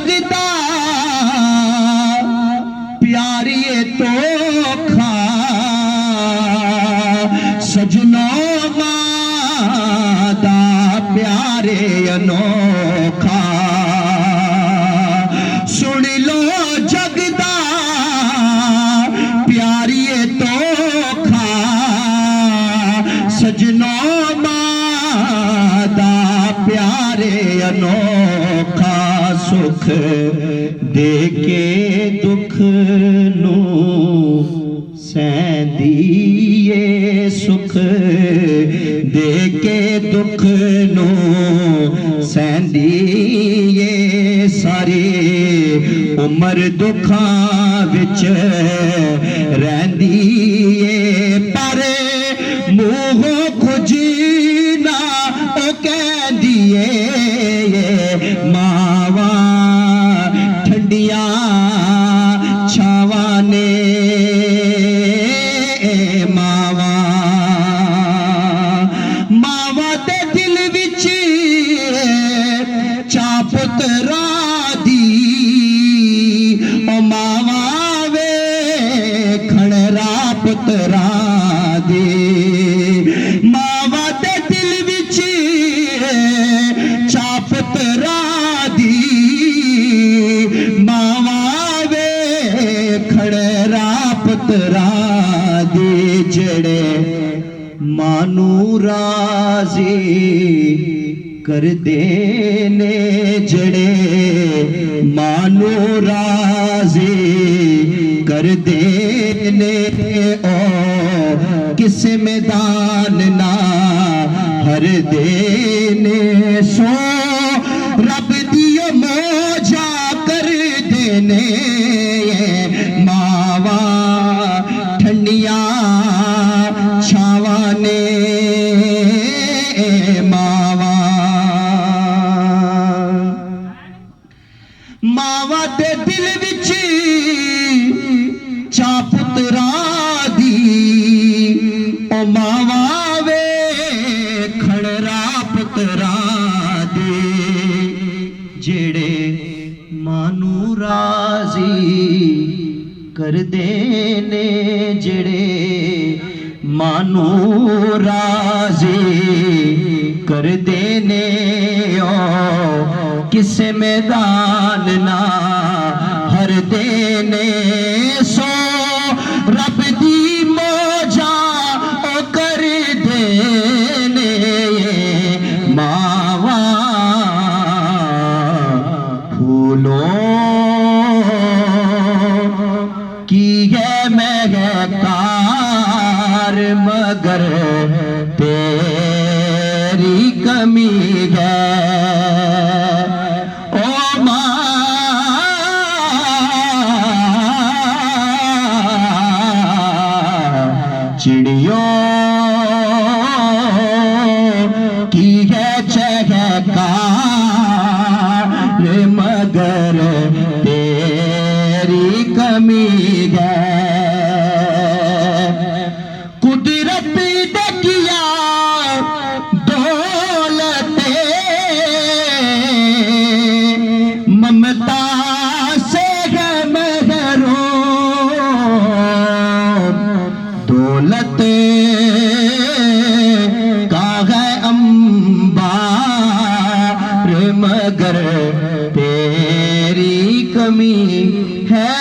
जगदा प्यारिए तो खा सजनों मादा प्यारे अनोखा सुन लो जगदा प्यारिए तो खा सजनों मादा प्यारे अनोखा सुख दे के दुख नू सैंदिए सुख दे के दुख नू सैंदिए सारी उम्र दुखां विच रहिंदीए पर मूहों कुछ ना ओ कहंदीए मावा ठंडियां छावां ने मावा मावा दे दिल विच चा पुत्रा दी ओ मावा वे खणरा पुत्रा दी मावा दे दिल विच चा पुत्रा दी मावा वे खणरा पुत्रा दी जड़े मानू राजी कर देने जड़े मानू राजी कर देने ओ किस मैदान ना हर देने सो रब दियो मौजा कर देने मावा ठंडियां छावा ने मावा मावा दे दिल विच चा पुत्रा दी ओ मावा वे खणरा पुत्रा दे जेड़े मानू राजी कर देने जेड़े मानू राजी कर देने ओ किस मैदान ना हर देने सो रब दी मौजा ओ कर देने मावा फूलों की है महकार मगर तेरी कमी है ओ माँ चिड़ियों की है चहकार मगर तेरी कमी है कुदरत दे किया दौलते ममता से है महरूम दौलत का है अंबार मगर तेरी कमी है